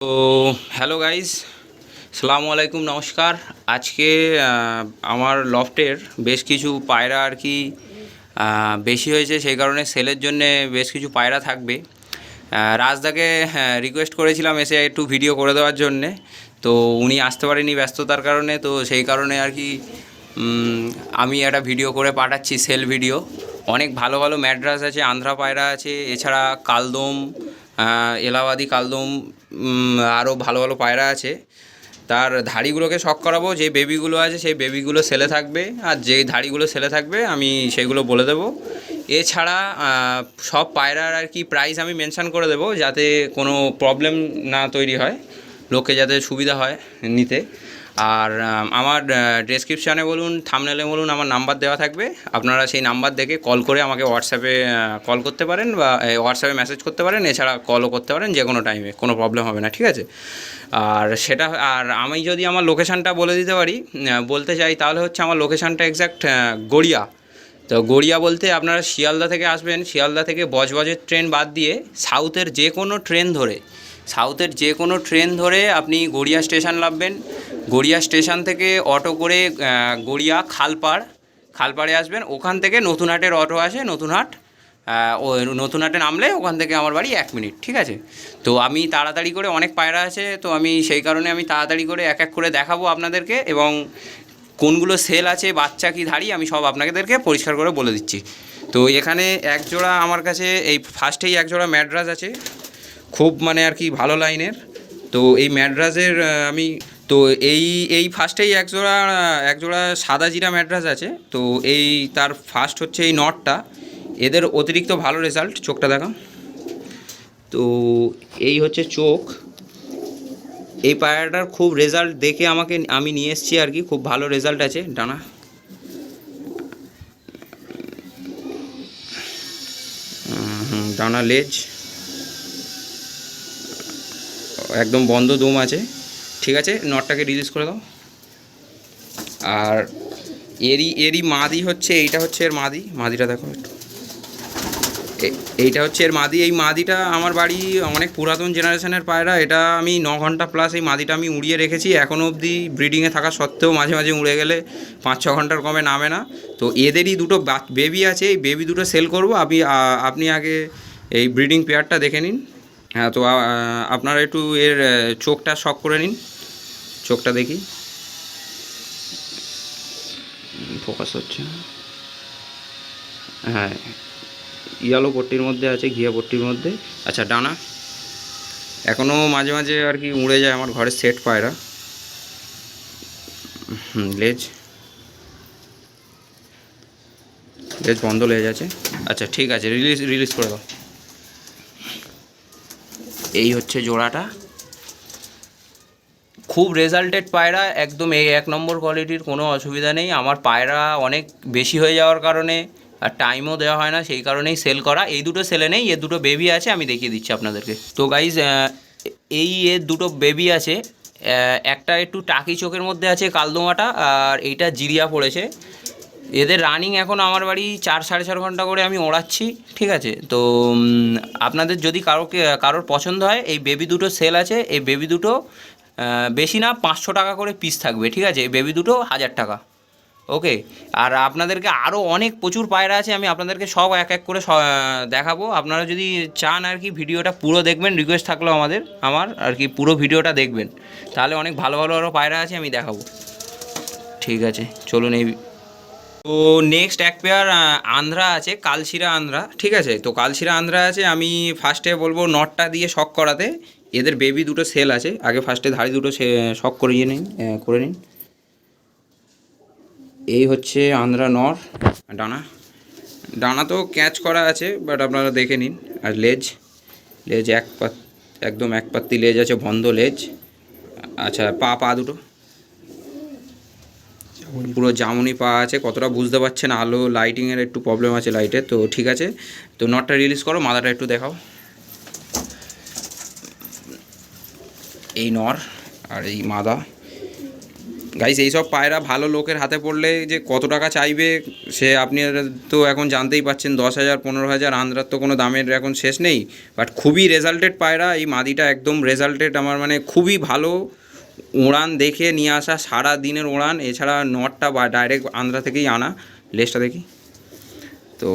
তো hello guys, সালামু আলাইকুম, নমস্কার। আজকে আমার লফটের বেশ কিছু পায়রা আর কি বেশি হয়েছে, সেই কারণে সেলের জন্যে বেশ কিছু পায়রা থাকবে। রাজদাকে রিকোয়েস্ট করেছিলাম এসে একটু ভিডিও করে দেওয়ার জন্যে, তো উনি আসতে পারেনি ব্যস্ততার কারণে। তো সেই কারণে আর কি আমি একটা ভিডিও করে পাঠাচ্ছি, সেল ভিডিও। অনেক ভালো ভালো ম্যাড্রাস আছে, আন্ধ্রা পায়রা আছে, এছাড়া কালদম, এলাহাবাদি কালদম, আরও ভালো ভালো পায়রা আছে। তার ধাড়িগুলোকে শখ করাবো, যে বেবিগুলো আছে সেই বেবিগুলো সেলে থাকবে, আর যেই ধাড়িগুলো সেলে থাকবে আমি সেগুলো বলে দেবো। এছাড়া সব পায়রার আর কি প্রাইস আমি মেনশান করে দেবো, যাতে কোনো প্রবলেম না তৈরি হয়, লোকে যাতে সুবিধা হয় নিতে। আর আমার ডেসক্রিপশানে বলুন, থাম্বনেলে বলুন, আমার নাম্বার দেওয়া থাকবে। আপনারা সেই নাম্বার দেখে কল করে আমাকে হোয়াটসঅ্যাপে কল করতে পারেন, বা হোয়াটসঅ্যাপে মেসেজ করতে পারেন, এছাড়া কলও করতে পারেন, যে কোনো টাইমে, কোনো প্রবলেম হবে না, ঠিক আছে? আর আমি যদি আমার লোকেশানটা বলে দিতে পারি, বলতে চাই, তাহলে হচ্ছে আমার লোকেশানটা এক্স্যাক্ট গড়িয়া। তো গড়িয়া বলতে আপনারা শিয়ালদা থেকে আসবেন, শিয়ালদা থেকে বজবজের ট্রেন বাদ দিয়ে সাউথের যে কোনো ট্রেন ধরে আপনি গড়িয়া স্টেশন নামবেন। গড়িয়া স্টেশন থেকে অটো করে গড়িয়া খালপাড়ে আসবেন। ওখান থেকে নতুনহাটের অটো আসে, ও নতুনহাটে নামলে ওখান থেকে আমার বাড়ি 1 মিনিট, ঠিক আছে? তো আমি তাড়াতাড়ি করে, অনেক পায়রা আছে তো আমি সেই কারণে আমি তাড়াতাড়ি করে এক এক করে দেখাবো আপনাদেরকে, এবং কোনগুলো সেল আছে, বাচ্চা কি ধাড়ি, আমি সব আপনাদেরকে পরিষ্কার করে বলে দিচ্ছি। তো এখানে এক জোড়া আমার কাছে, এই ফার্স্টেই এক জোড়া ম্যাড্রাস আছে, খুব মানে আর কি ভালো লাইনের। তো এই ম্যাড্রাসের আমি, তো এই ফার্স্টেই এক জোড়া সাদা জিরা ম্যাড্রাস আছে। তো তার ফার্স্ট হচ্ছে এই নটটা, এদের অতিরিক্ত ভালো রেজাল্ট। চোখটা দেখাম। তো এই হচ্ছে চোখ। এই পায়রাটার খুব রেজাল্ট দেখে আমি নিয়ে এসেছি আর কি, খুব ভালো রেজাল্ট আছে। ডানা, ডানা, লেজ একদম বন্ধ দম আছে, ঠিক আছে? নটটাকে রিলিজ করে দাও। আর এরই মাদি হচ্ছে, এইটা হচ্ছে এর মাদিটা দেখো একটু। এইটা হচ্ছে এর মাদি। এই মাদিটা আমার বাড়ি অনেক পুরাতন জেনারেশনের পায়রা। এটা আমি 9 ঘন্টা প্লাস এই মাদিটা আমি উড়িয়ে রেখেছি, এখনও অবধি ব্রিডিংয়ে থাকা সত্ত্বেও মাঝে মাঝে উড়ে গেলে 5-6 ঘন্টার কমে নামে না। তো এদেরই দুটো বেবি আছে, এই বেবি দুটো সেল করবো। আপনি আগে এই ব্রিডিং পেয়ারটা দেখে নিন। হ্যাঁ, তো আপনারা একটু এর চোখটা শক করে নিন। চোখটা দেখি, ফোকাস হচ্ছে। হ্যাঁ, ইয়ালো পট্টির মধ্যে আছে, ঘিয়া পট্টির মধ্যে। আচ্ছা, ডানা এখনও মাঝে মাঝে আর কি উড়ে যায় আমার ঘরের সেট পায়রা। লেজ বন্ধ লেজ আছে। আচ্ছা, ঠিক আছে, রিলিজ করে দাও। এই হচ্ছে জোড়াটা, খুব রেজাল্টেড পায়রা, একদম এই 1 নম্বর কোয়ালিটির, কোনো অসুবিধা নেই। আমার পায়রা অনেক বেশি হয়ে যাওয়ার কারণে আর টাইমও দেওয়া হয় না, সেই কারণেই সেল করা। এই দুটো সেলে নেই, এর দুটো বেবি আছে, আমি দেখিয়ে দিচ্ছি আপনাদেরকে। তো গাইজ, এর দুটো বেবি আছে। একটা একটু টাকি চোখের মধ্যে আছে, কালদোমাটা, আর এইটা জিরিয়া পড়েছে। এদের রানিং এখন আমার বাড়ি 4-4.5 ঘন্টা করে আমি ওড়াচ্ছি, ঠিক আছে? তো আপনাদের যদি কারোর পছন্দ হয়, এই বেবি দুটো সেল আছে। এই বেবি দুটো বেশি না, 500 টাকা করে পিস থাকবে, ঠিক আছে? এই বেবি দুটো 1000 টাকা, ওকে? আর আপনাদেরকে আরও প্রচুর পায়রা আছে, আমি আপনাদেরকে সব এক এক করে দেখাবো। আপনারা যদি চান আর কি ভিডিওটা পুরো দেখবেন, রিকোয়েস্ট থাকলো আমার আর কি, পুরো ভিডিওটা দেখবেন, তাহলে অনেক ভালো ভালো আরও পায়রা আছে, আমি দেখাবো। ঠিক আছে, চলুন। তো নেক্সট এক পেয়ার আন্ধ্রা আছে, কালশিরা আন্ধ্রা, ঠিক আছে? তো কালশিরা আন্ধ্রা আছে, আমি ফার্স্টে বলবো নটটা দিয়ে শক করাতে। এদের বেবি দুটো সেল আছে, আগে ফার্স্টে ধাড়ি দুটো শক করে নিন। এই হচ্ছে আন্ধ্রা নর। ডানা ডানা তো ক্যাচ করা আছে, বাট আপনারা দেখে নিন। আর লেজ একদম এক পাত্তি লেজ আছে, বন্ধ লেজ। আচ্ছা, পা দুটো পুরো জামুনি পা আছে, কতটা বুঝতে পারছেন, আলো লাইটিংয়ের একটু প্রবলেম আছে, লাইটের। তো ঠিক আছে, তো নটটা রিলিজ করো, মাথাটা একটু দেখাও। এই নর আর এই মাদা, গাইস এইসব পায়রা ভালো লোকের হাতে পড়লে যে কত টাকা চাইবে সে আপনি তো এখন জানতেই পাচ্ছেন। 10,000 15,000 আন্ধ্রার তো কোনো দামের এখন শেষ নেই। বাট খুবই রেজাল্টেড পায়রা, এই মাদিটা একদম রেজাল্টেড আমার, মানে খুবই ভালো উড়ান দেখে নিয়ে আসা, সারা দিনের উড়ান। এছাড়া নটটা বা ডাইরেক্ট আন্ধ্রা থেকেই আনা। লেজটা দেখি তো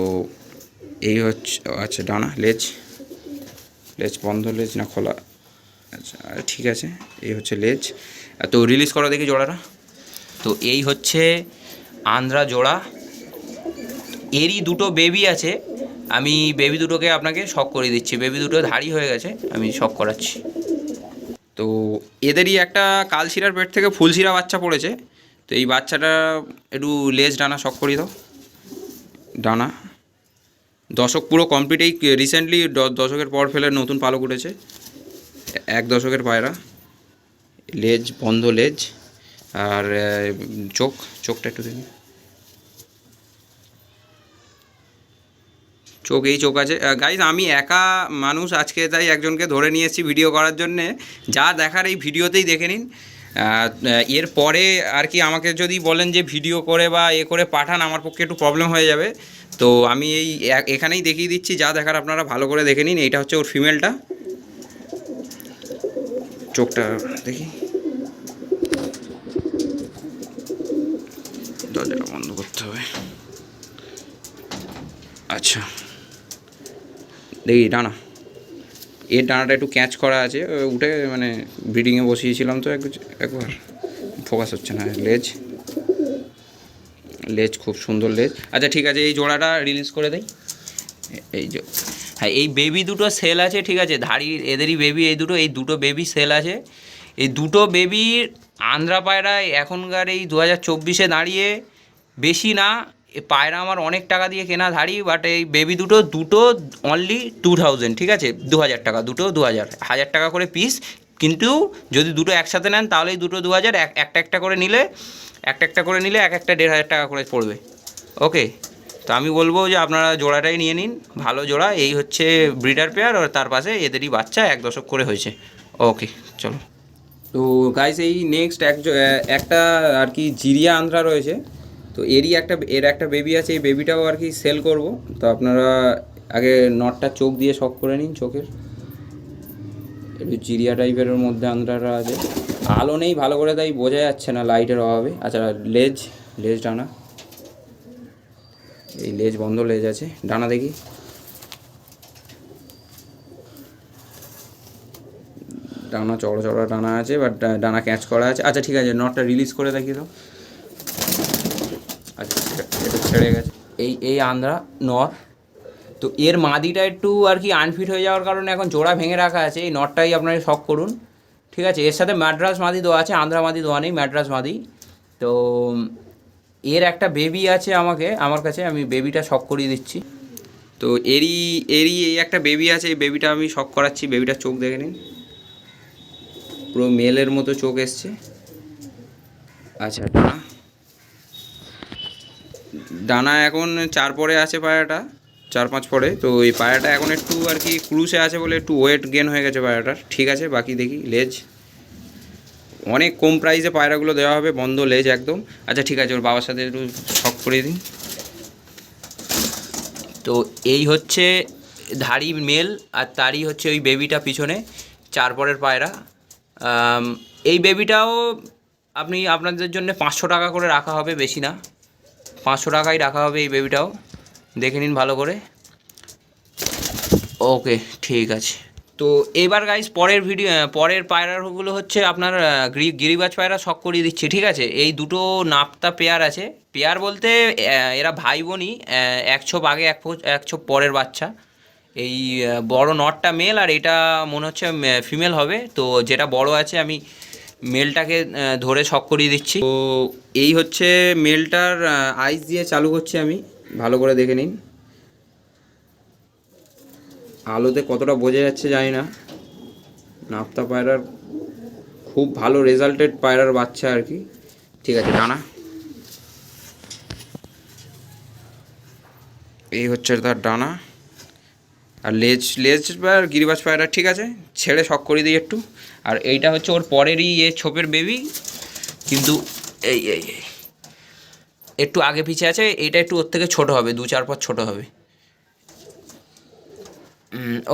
এই হচ্ছে, আচ্ছা ডানা, লেজ লেজ বন্ধ, লেজ না খোলা, আচ্ছা ঠিক আছে, এই হচ্ছে লেজ। তো রিলিজ করো দেখি জোড়াটা। তো এই হচ্ছে আন্ধ্রা জোড়া, এরই দুটো বেবি আছে। আমি বেবি দুটোকে আপনাকে শক করে দিচ্ছি, বেবি দুটো ধাড়ি হয়ে গেছে, আমি শক করাচ্ছি। তো এদেরই একটা কালশিরার পেট থেকে ফুলশিরা বাচ্চা পড়েছে। তো এই বাচ্চাটা একটু লেজ ডানা শক করিয়ে দাও। ডানা দশক পুরো কমপ্লিট, এই রিসেন্টলি দশকের পর ফেলে নতুন পালক উঠেছে, 1 দশকের পায়রা। লেজ বন্ধ, লেজ আর চোখটা একটু দেখি, চোখ এই চোখ আছে। গাইজ আমি একা মানুষ আজকে, তাই একজনকে ধরে নিয়ে এসেছি ভিডিও করার জন্যে। যা দেখার এই ভিডিওতেই দেখে নিন। এরপরে আর কি আমাকে যদি বলেন যে ভিডিও করে বা করে পাঠান, আমার পক্ষে একটু প্রবলেম হয়ে যাবে। তো আমি এই এখানেই দেখিয়ে দিচ্ছি, যা দেখার আপনারা ভালো করে দেখে নিন। এইটা হচ্ছে ওর ফিমেলটা, চোখটা দেখি, দরজাটা বন্ধ করতে হবে। আচ্ছা দেখি ডানা, এর ডানাটা একটু ক্যাচ করা আছে, উঠে মানে ব্রিডিংয়ে বসিয়েছিলাম তো একবার ফোকাস হচ্ছে না। লেজ লেজ খুব সুন্দর লেজ। আচ্ছা ঠিক আছে, এই জোড়াটা রিলিজ করে দেই। এই যে হ্যাঁ, এই বেবি দুটো সেল আছে, ঠিক আছে, ধাড়ি এদেরই বেবি, এই দুটো বেবি সেল আছে। এই দুটো বেবির আন্ধ্রা পায়রায় এখনকার এই 2024-এ দাঁড়িয়ে বেশি না, এ পায়রা আমার অনেক টাকা দিয়ে কেনা ধাড়ি। বাট এই বেবি দুটো অনলি 2000, ঠিক আছে, 2000 টাকা দুটো, 1000 টাকা করে পিস। কিন্তু যদি দুটো একসাথে নেন তাহলেই দুটো 2000, একটা একটা করে নিলে এক একটা 1,500 টাকা করে পড়বে। ওকে, তো আমি বলবো যে আপনারা জোড়াটাই নিয়ে নিন, ভালো জোড়া। এই হচ্ছে ব্রিডার পেয়ার, আর তার পাশে এদেরই বাচ্চা 1 দশক করে হয়েছে। ওকে চলো। তো গাইস এই নেক্সট একটা আর কি জিরিয়া আন্ধ্রা রয়েছে। তো এর একটা বেবি আছে, এই বেবিটাও আর কি সেল করব। তো আপনারা আগে নটটা চোখ দিয়ে শক করে নিন, চোখের একটু জিরিয়া টাইপের মধ্যে আন্ধ্রারা আছে। আলো নেই ভালো করে, তাই বোঝা যাচ্ছে না লাইটের অভাবে। আচ্ছা লেজ ডানা, এই লেজ বন্ধ, লেজ আছে, ডানা দেখি, ডানা চড়া ডানা আছে, বাট ডানা ক্যাচ করা আছে। আচ্ছা ঠিক আছে, নটটা রিলিজ করে দেখিয়ে দাও। আচ্ছা এটা ছেড়ে গেছে, এই আন্ধ্রা নর। তো এর মাদিটা একটু আর কি আনফিট হয়ে যাওয়ার কারণে এখন জোড়া ভেঙে রাখা আছে। এই নটটাই আপনারা শক করুন, ঠিক আছে। এর সাথে ম্যাড্রাস মাদি দেওয়া আছে, আন্ধ্রা মাদি দেওয়া নেই, ম্যাড্রাস মাদি। তো এর একটা বেবি আছে আমার কাছে, আমি বেবিটা শক করিয়ে দিচ্ছি। তো এরই এই একটা বেবি আছে, এই বেবিটা আমি শক করাচ্ছি। বেবিটার চোখ দেখে নিন, পুরো মেলের মতো চোখ এসছে। আচ্ছা ডানা এখন 4 পরে আছে পায়রাটা, 4-5 পরে। তো এই পায়রাটা এখন একটু আর কি ক্রুশে আছে বলে একটু ওয়েট গেন হয়ে গেছে পায়রাটার, ঠিক আছে। বাকি দেখি, লেজ অনেক কম প্রাইসে পায়রাগুলো দেওয়া হবে, বন্ধ লেজ একদম। আচ্ছা ঠিক আছে, ওর বাবার সাথে একটু শক করে দিন। তো এই হচ্ছে ধাড়ি মেল, আর তারই হচ্ছে ওই বেবিটা পিছনে 4 পরের পায়রা। এই বেবিটাও আপনাদের জন্য 500 টাকা করে রাখা হবে, বেশি না, 500 টাকাই রাখা হবে। এই বেবিটাও দেখে নিন ভালো করে। ওকে ঠিক আছে। তো এবার গাইস পরের পায়রাগুলো হচ্ছে আপনার গিরিবাজ পায়রা শক করিয়ে দিচ্ছি, ঠিক আছে। এই দুটো নাপ্তা পেয়ার আছে, পেয়ার বলতে এরা ভাই বোনই, 1 ছোপ আগে 1 ছোপ পরের বাচ্চা। এই বড় নটটা মেল, আর এটা মনে হচ্ছে ফিমেল হবে। তো যেটা বড় আছে আমি মেলটাকে ধরে শক করিয়ে দিচ্ছি। তো এই হচ্ছে মেলটার আইস দিয়ে চালু করছি আমি, ভালো করে দেখে নিন। আলোতে কতটা বোঝা যাচ্ছে জানি না। নাপ্তা পায়রার খুব ভালো রেজাল্টেড পায়রার বাচ্চা আর কি, ঠিক আছে। ডানা এই হচ্ছে তার ডানা, আর লেজ বা গিরিবাজ পায়রা, ঠিক আছে। ছেড়ে শক করে দিই একটু। আর এইটা হচ্ছে ওর পরেরই ছোপের বেবি, কিন্তু এই এই এই একটু আগে পিছে আছে, এইটা একটু ওর থেকে ছোটো হবে, 2-4 পর ছোটো হবে।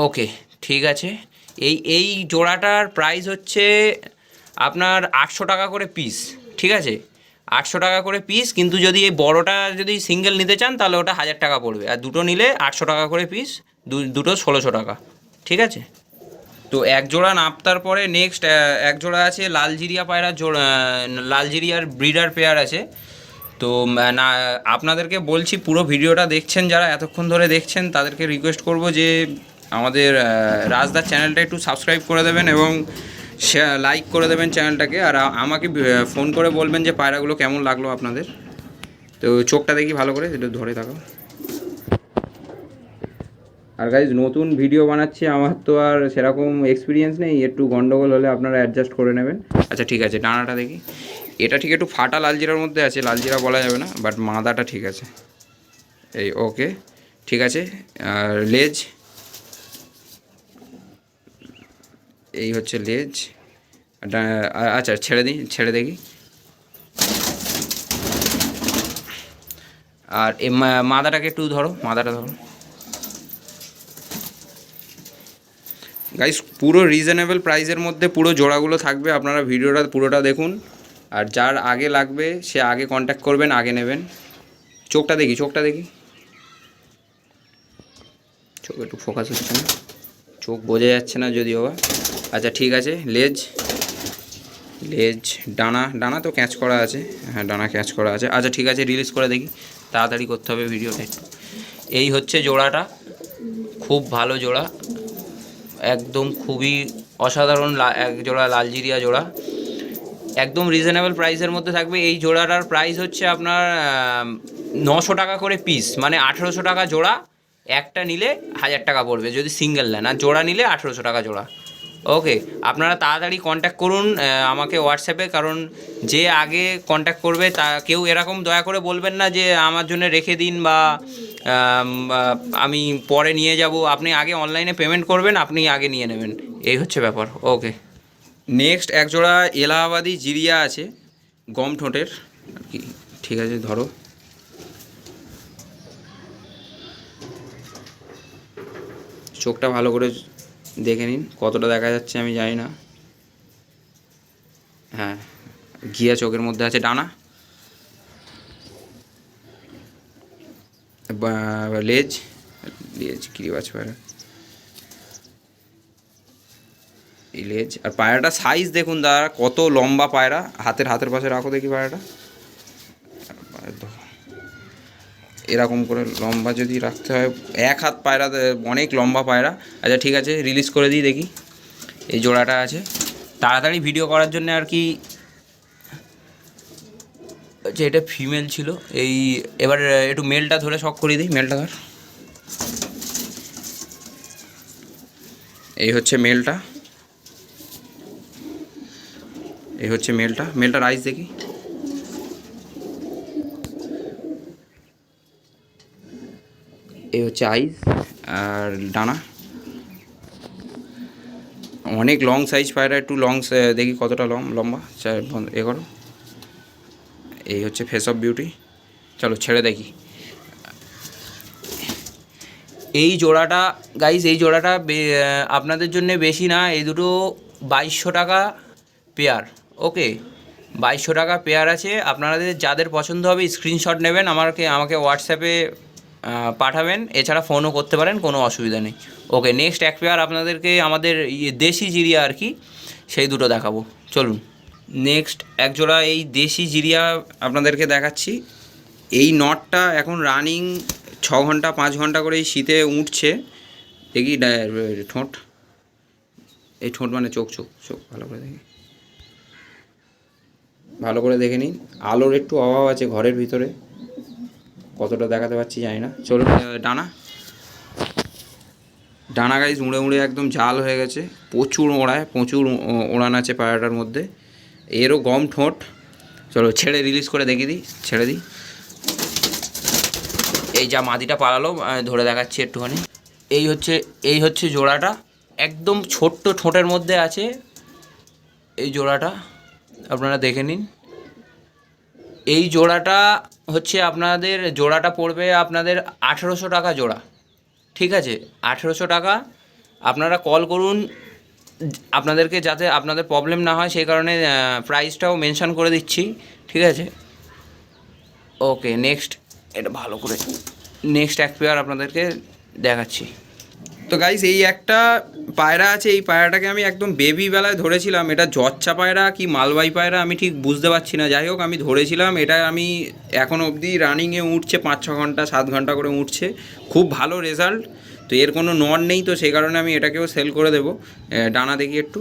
ওকে, ঠিক আছে। এই জোড়াটার প্রাইস হচ্ছে আপনার 800 টাকা করে পিস, ঠিক আছে? 800 টাকা করে পিস, কিন্তু যদি এই বড়োটা যদি সিঙ্গেল নিতে চান তাহলে ওটা 1000 টাকা পড়বে, আর দুটো নিলে 800 টাকা করে পিস, দুটো 1600 টাকা, ঠিক আছে? তো এক জোড়া নাপতার পরে নেক্সট এক জোড়া আছে লালজিরিয়া পায়রার জোড়া, লালজিরিয়ার ব্রিডার পেয়ার আছে। তো না, আপনাদেরকে বলছি পুরো ভিডিওটা দেখছেন যারা এতক্ষণ ধরে দেখছেন তাদেরকে রিকোয়েস্ট করব যে আমাদের রাজদার চ্যানেলটা একটু সাবস্ক্রাইব করে দেবেন এবং লাইক করে দেবেন চ্যানেলটাকে, আর আমাকে ফোন করে বলবেন যে পায়রাগুলো কেমন লাগলো আপনাদের। তো চোখটা দেখি ভালো করে, একটু ধরে থাকো। আর গাইজ নতুন ভিডিও বানাচ্ছি, আমার তো আর সেরকম এক্সপিরিয়েন্স নেই, একটু গন্ডগোল হলে আপনারা অ্যাডজাস্ট করে নেবেন। আচ্ছা ঠিক আছে, ডানাটা দেখি। এটা ঠিক একটু ফাটা লালজিরার মধ্যে আছে, লালজিরা বলা যাবে না, বাট মাদাটা ঠিক আছে। এই ওকে, ঠিক আছে। আর লেজ, এই হচ্ছে লেজ। আচ্ছা ছেড়ে দিই, ছেড়ে দেখি। আর এই মাদাটাকে একটু ধরো, মাদাটা ধরো। গাইস পুরো রিজনেবল প্রাইসের মধ্যে পুরো জোড়াগুলো থাকবে, আপনারা ভিডিওটা পুরোটা দেখুন। আর যার আগে লাগবে সে আগে কন্ট্যাক্ট করবেন, আগে নেবেন। চোখটা দেখি, চোখটা দেখি। চোখ একটু ফোকাস হচ্ছে না, চোখ বোঝা যাচ্ছে না যদিও বা। আচ্ছা ঠিক আছে, লেজ, লেজ, ডানা, ডানা তো ক্যাচ করা আছে, হ্যাঁ ডানা ক্যাচ করা আছে। আচ্ছা ঠিক আছে, রিলিজ করে দেখি, তাড়াতাড়ি করতে হবে ভিডিওটা একটু। এই হচ্ছে জোড়াটা, খুব ভালো জোড়া, একদম খুবই অসাধারণ এক জোড়া লালজিরিয়া জোড়া, একদম রিজনেবল প্রাইসের মধ্যে থাকবে। এই জোড়াটার প্রাইস হচ্ছে আপনার 900 টাকা করে পিস, মানে 1800 টাকা জোড়া। একটা নিলে 1000 টাকা পড়বে যদি সিঙ্গেল নেন, আর জোড়া নিলে 1800 টাকা জোড়া। ওকে, আপনারা তাড়াতাড়ি কন্ট্যাক্ট করুন আমাকে হোয়াটসঅ্যাপে, কারণ যে আগে কন্ট্যাক্ট করবে তা কেউ এরকম দয়া করে বলবেন না যে আমার জন্য রেখে দিন বা আমি পরে নিয়ে যাব। আপনি আগে অনলাইনে পেমেন্ট করবেন, আপনি আগে নিয়ে নেবেন, এই হচ্ছে ব্যাপার। ওকে, নেক্সট এক জোড়া এলাহাবাদি জিরিয়া আছে, গম ঠোঁটের আর কি, ঠিক আছে ধরো। চোখটা ভালো করে দেখে নিন, কতটা দেখা যাচ্ছে আমি জানি না। হ্যাঁ, ঘিয়া চোখের মধ্যে আছে। ডানা, লেজ, লেজ কিরিবাজ পায়রা, এই লেজ। আর পায়রাটা সাইজ দেখুন দাদা, কত লম্বা পায়রা। হাতের পাশে রাখো দেখি পায়রাটা, এরকম করে লম্বা যদি রাখতে হয়, এক হাত পায়রা, অনেক লম্বা পায়রা। আচ্ছা ঠিক আছে, রিলিজ করে দিই দেখি। এই জোড়াটা আছে, তাড়াতাড়ি ভিডিও করার জন্য আর কি। আচ্ছা এটা ফিমেল ছিল, এই এবার একটু মেলটা ধরে শক করিয়ে দিই, মেলটা ধর। এই হচ্ছে মেলটা, এই হচ্ছে মেলটা। মেলটার আইস দেখি। এই হচ্ছে আইস আর ডানা। অনেক লং সাইজ পায়রা, একটু লং দেখি কতটা লম্বা, এ করো। এই হচ্ছে ফেস অফ বিউটি। চলো ছেড়ে দেখি। এই জোড়াটা গাইজ, এই জোড়াটা আপনাদের জন্য বেশি না, এই দুটো 2200 টাকা পেয়ার। ওকে, 2200 টাকা পেয়ার আছে। আপনাদের যাদের পছন্দ হবে স্ক্রিনশট নেবেন, আমাকে হোয়াটসঅ্যাপে পাঠাবেন, এছাড়া ফোনও করতে পারেন, কোনো অসুবিধা নেই। ওকে, নেক্সট এক পেয়ার আপনাদেরকে আমাদের দেশি জিরিয়া আর কি, সেই দুটো দেখাবো, চলুন। নেক্সট এক জোড়া এই দেশি জিরিয়া আপনাদেরকে দেখাচ্ছি। এই নটটা এখন রানিং 6 ঘন্টা 5 ঘন্টা করে এই শীতে উঠছে। দেখি ঠোঁট, এই ঠোঁট মানে চোখ, চোখ চোখ ভালো করে দেখি, ভালো করে দেখে নিন। আলোর একটু অভাব আছে ঘরের ভিতরে, কতটা দেখাতে পারছি জানি না। চলুন। ডানা, ডানা গাইজ উড়ে উড়ে একদম ঝাল হয়ে গেছে, প্রচুর ওড়ায়, প্রচুর ওড়ান আছে পায়রাটার মধ্যে। এরও গম ঠোঁট। চলো ছেড়ে রিলিজ করে দেখিয়ে দিই, ছেড়ে দিই। এই যা মাদিটা পালালো, ধরে দেখাচ্ছি একটুখানি। এই হচ্ছে জোড়াটা, একদম ছোট্ট ঠোঁটের মধ্যে আছে এই জোড়াটা, আপনারা দেখে নিন। এই জোড়াটা হচ্ছে আপনাদের, জোড়াটা পড়বে আপনাদের 1800 টাকা জোড়া, ঠিক আছে? 1800 টাকা। আপনারা কল করুন, আপনাদেরকে যাতে আপনাদের প্রবলেম না হয় সেই কারণে প্রাইসটাও মেনশন করে দিচ্ছি, ঠিক আছে? ওকে, নেক্সট, এটা ভালো করে নেক্সট এক পেয়ার আপনাদেরকে দেখাচ্ছি। তো গাইস, এই একটা পায়রা আছে, এই পায়রাটাকে আমি একদম বেবি বেলায় ধরেছিলাম। এটা জচ্চা পায়রা কি মালবাই পায়রা আমি ঠিক বুঝতে পারছি না, যাই হোক আমি ধরেছিলাম। এটা আমি এখন অবধি রানিংয়ে উঠছে, 5-6 ঘন্টা 7 ঘন্টা করে উঠছে, খুব ভালো রেজাল্ট। তো এর কোনো নর নেই, তো সেই কারণে আমি এটাকেও সেল করে দেবো। ডানা দেখি একটু,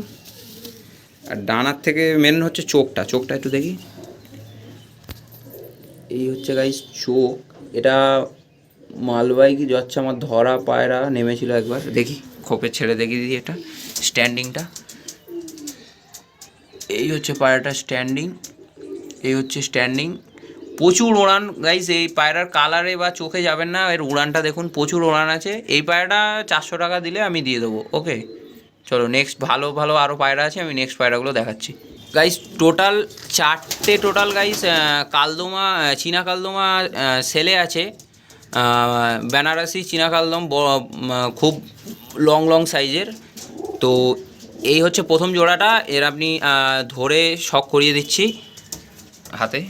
আর ডানার থেকে মেন হচ্ছে চোখটা একটু দেখি। এই হচ্ছে গাইস চোখ। এটা মালবাই কি যাচ্ছে, আমার ধরা পায়রা নেমেছিল একবার, দেখি খোপে ছেড়ে দেখি দিই এটা স্ট্যান্ডিংটা। এই হচ্ছে পায়রাটা স্ট্যান্ডিং, এই হচ্ছে স্ট্যান্ডিং। প্রচুর উড়ান গাইস, এই পায়রার কালারে বা চোখে যাবেন না, এর উড়ানটা দেখুন, প্রচুর উড়ান আছে। এই পায়রাটা 400 টাকা দিলে আমি দিয়ে দেবো। ওকে, চলো নেক্সট, ভালো ভালো আরও পায়রা আছে, আমি নেক্সট পায়রাগুলো দেখাচ্ছি। গাইস টোটাল 4টে টোটাল গাইস কালদমা, চীনা কালদমা সেলে আছে। বেনারসি চীনা কালদম, খুব লং লং সাইজের। তো এই হচ্ছে প্রথম জোড়াটা, এর আপনি ধরে শক করিয়ে দিচ্ছি হাতে।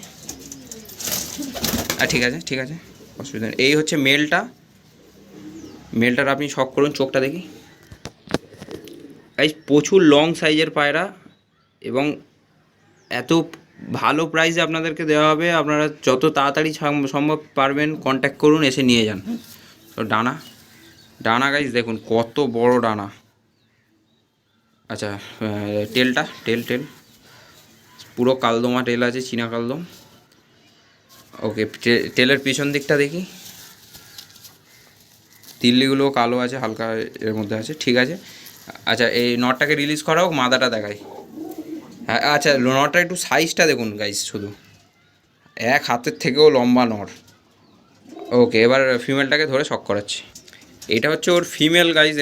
ঠিক আছে ঠিক আছে, অসুবিধা নেই। এই হচ্ছে মেলটার আপনি শক করুন, চোখটা দেখি। গাইস প্রচুর লং সাইজের পায়রা, এবং এত ভালো প্রাইসে আপনাদেরকে দেওয়া হবে। আপনারা যত তাড়াতাড়ি সম্ভব পারবেন কন্ট্যাক্ট করুন, এসে নিয়ে যান। তো ডানা গাইস দেখুন কত বড় ডানা। আচ্ছা, টেল পুরো কালদমা টেল আছে, চীনা কালদম। ওকে, টেলের পিছন দিকটা দেখি, তিল্লিগুলো কালো আছে, হালকা এর মধ্যে আছে, ঠিক আছে। আচ্ছা, এই নটটাকে রিলিজ করা হোক, মাদাটা দেখাই। হ্যাঁ আচ্ছা, নটটা একটু সাইজটা দেখুন গাইস, শুধু এক হাতের থেকেও লম্বা নর। ওকে, এবার ফিমেলটাকে ধরে শক করাচ্ছি। এটা হচ্ছে ওর ফিমেল গাইস।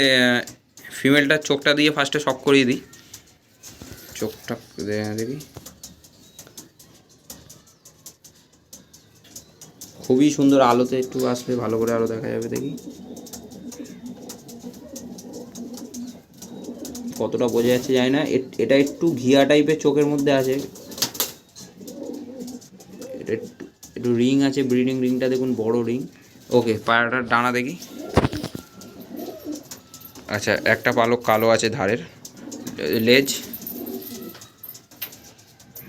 ফিমেলটার চোখটা দিয়ে ফার্স্টে শক করিয়ে দিই, চোখটা দেখি। খুবই সুন্দর, আলোতে একটু আসলে ভালো করে আরও দেখা যাবে, দেখি কতটা বোঝা যাচ্ছে জানি না। এটা একটু ঘিয়া টাইপের চোখের মধ্যে আছে, এটা একটু রিং আছে, ব্রিডিং রিংটা দেখুন, বড় রিং। ওকে, পায়রাটার ডানা দেখি। আচ্ছা, একটা পালক কালো আছে ধারের, লেজ,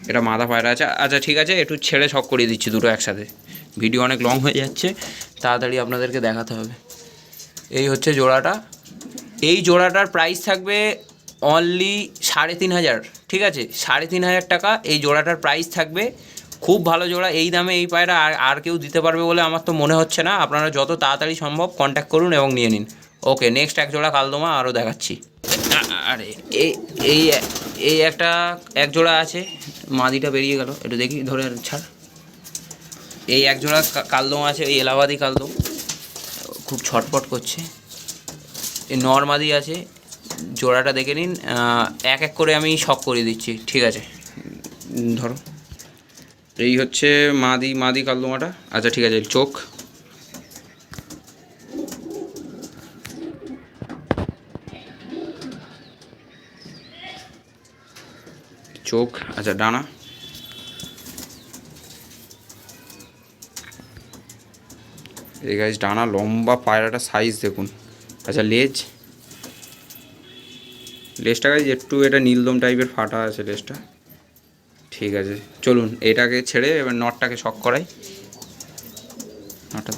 এটা মাথা পায়রা আছে। আচ্ছা ঠিক আছে, একটু ছেড়ে শক করিয়ে দিচ্ছি দুটো একসাথে, ভিডিও অনেক লং হয়ে যাচ্ছে, তাড়াতাড়ি আপনাদেরকে দেখাতে হবে। এই হচ্ছে জোড়াটা। এই জোড়াটার প্রাইস থাকবে অনলি 3500, ঠিক আছে? 3500 টাকা এই জোড়াটার প্রাইস থাকবে। খুব ভালো জোড়া, এই দামে এই পায়রা আর কেউ দিতে পারবে বলে আমার তো মনে হচ্ছে না। আপনারা যত তাড়াতাড়ি সম্ভব কন্ট্যাক্ট করুন এবং নিয়ে নিন। ওকে, নেক্সট এক জোড়া কালদমা আরও দেখাচ্ছি। আরে এই এই এই একটা এক জোড়া আছে, মাদিটা বেরিয়ে গেল, একটু দেখি ধরে ছাড়। এই এক জোড়া কালদম আছে, এই এলাহাবাদি কালদম, খুব ছটপট করছে। এই নরমাদি আছে, জোড়াটা দেখে নিন। এক এক করে আমি শক করিয়ে দিচ্ছি, ঠিক আছে? ধরো, এই হচ্ছে মাদি কালদমাটা। আচ্ছা ঠিক আছে, চোখ। আচ্ছা, ডানা, এই গাইস ডানা লম্বা, পায়রাটা সাইজ দেখুন। আচ্ছা, লেজটা গাইস একটু এটা নীলদম টাইপের ফাটা আছে লেজটা, ঠিক আছে। চলুন এটাকে ছেড়ে এবার নটটাকে শক করাই। নটটা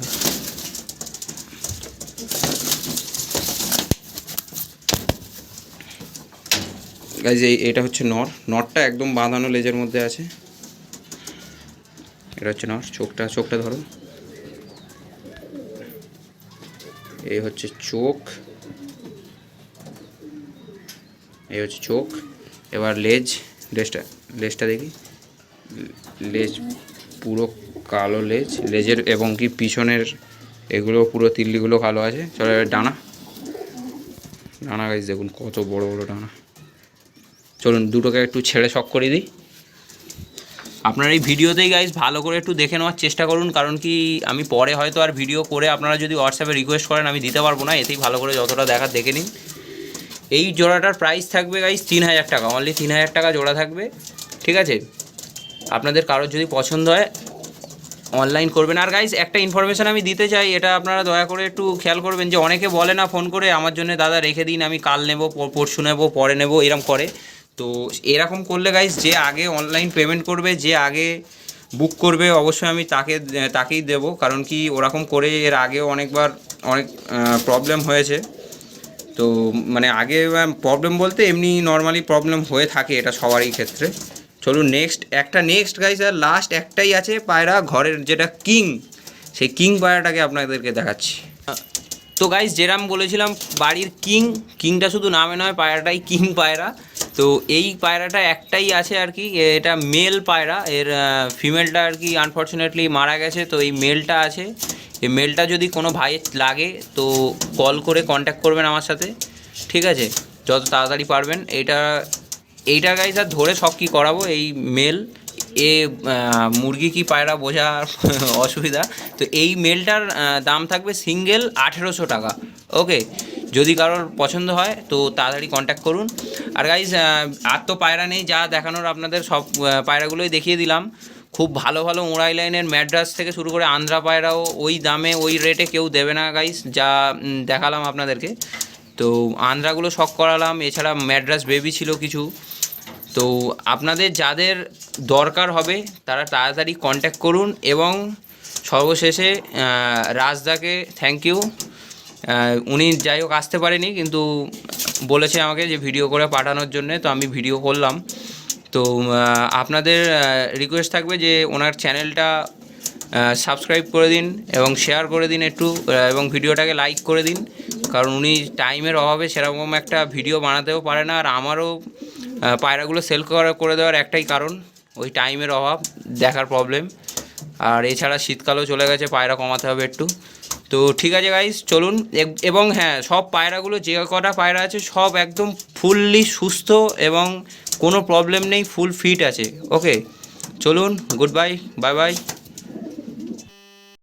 গাইস, এটা হচ্ছে নটটা একদম বাঁধানো লেজের মধ্যে আছে। এটা হচ্ছে নর, চোখটা ধরো। এই হচ্ছে চোখ, এই হচ্ছে চোখ। এবার লেজটা দেখি। লেজ পুরো কালো লেজের এবং কি পিছনের এগুলো পুরো তিল্লিগুলো কালো আছে। চলো এবার ডানা গাইস দেখুন কত বড় বড় ডানা। চলুন দুটোকে একটু ছেড়ে শক করে দিই। আপনার এই ভিডিওতেই গাইজ ভালো করে একটু দেখে নেওয়ার চেষ্টা করুন, কারণ কি আমি পরে হয়তো আর ভিডিও করে আপনারা যদি হোয়াটসঅ্যাপে রিকোয়েস্ট করেন আমি দিতে পারবো না, এতেই ভালো করে যতটা দেখার দেখে নিন। এই জোড়াটার প্রাইস থাকবে গাইজ 3000 টাকা, অনলি 3000 টাকা জোড়া থাকবে, ঠিক আছে। আপনাদের কারোর যদি পছন্দ হয় অনলাইন করবেন। আর গাইজ একটা ইনফরমেশান আমি দিতে চাই, এটা আপনারা দয়া করে একটু খেয়াল করবেন, যে অনেকে বলে না ফোন করে আমার জন্য দাদা রেখে দিন, আমি কাল নেব, পরশু নেব, পরে নেব, এরকম করে। তো এরকম করলে গাইজ যে আগে অনলাইন পেমেন্ট করবে, যে আগে বুক করবে, অবশ্যই আমি তাকেই দেব, কারণ কি ওরকম করে এর আগেও অনেকবার অনেক প্রবলেম হয়েছে। তো মানে আগে প্রবলেম বলতে এমনি নর্মালি প্রবলেম হয়ে থাকে, এটা সবারই ক্ষেত্রে। চলুন নেক্সট গাইজ, আর লাস্ট একটাই আছে পায়রা ঘরের, যেটা কিং, সেই কিং পায়রাটাকে আপনাদেরকে দেখাচ্ছি। তো গাইজ যেরকম বলেছিলাম বাড়ির কিংটা শুধু নামে নয়, পায়রাটাই কিং পায়রা। তো এই পায়রাটা একটাই আছে আর কি, এটা মেল পায়রা, এর ফিমেলটা আর কি আনফর্চুনেটলি মারা গেছে। তো এই মেলটা আছে, এই মেলটা যদি কোনো ভাইয়ের লাগে তো কল করে কন্ট্যাক্ট করবেন আমার সাথে, ঠিক আছে, যত তাড়াতাড়ি পারবেন। এইটা গাইজ আর ধরে সব কী করাবো, এই মেল মুরগি কি পায়রা বোঝা অসুবিধা। তো এই মেলটার দাম থাকবে সিঙ্গেল 1800 টাকা, ওকে। যদি কারোর পছন্দ হয় তো তাড়াতাড়ি কন্ট্যাক্ট করুন। আর গাইজ আর তো পায়রা নেই, যা দেখানোর আপনাদের সব পায়রাগুলোই দেখিয়ে দিলাম। খুব ভালো ভালো ওড়াই লাইনের ম্যাড্রাস থেকে শুরু করে আন্ধ্রা পায়রাও ওই দামে ওই রেটে কেউ দেবে না গাইজ, যা দেখালাম আপনাদেরকে। তো আন্ধ্রাগুলো শখ করালাম, এছাড়া ম্যাড্রাস বেবি ছিল কিছু। তো আপনাদের যাদের দরকার হবে তারা তাড়াতাড়ি কন্ট্যাক্ট করুন। এবং সর্বশেষে রাজদাকে থ্যাংক ইউ, উনি যাই হোক আসতে পারেনি, কিন্তু বলেছে আমাকে যে ভিডিও করে পাঠানোর জন্যে, তো আমি ভিডিও করলাম। তো আপনাদের রিকোয়েস্ট থাকবে যে ওনার চ্যানেলটা সাবস্ক্রাইব করে দিন এবং শেয়ার করে দিন একটু, এবং ভিডিওটাকে লাইক করে দিন, কারণ উনি টাইমের অভাবে সেরকম একটা ভিডিও বানাতেও পারে না। আর আমারও পায়রাগুলো সেল করে দেওয়ার একটাই কারণ, ওই টাইমের অভাব, দেখার প্রবলেম। আর এছাড়া শীতকালও চলে গেছে, পায়রা কমাতে হবে একটু। তো ঠিক আছে গাইস, চলুন। এবং হ্যাঁ, সব পায়রাগুলো যে কটা পায়রা আছে সব একদম ফুললি সুস্থ এবং কোনো প্রবলেম নেই, ফুল ফিট আছে, ওকে। চলুন, গুড বাই, বাই বাই।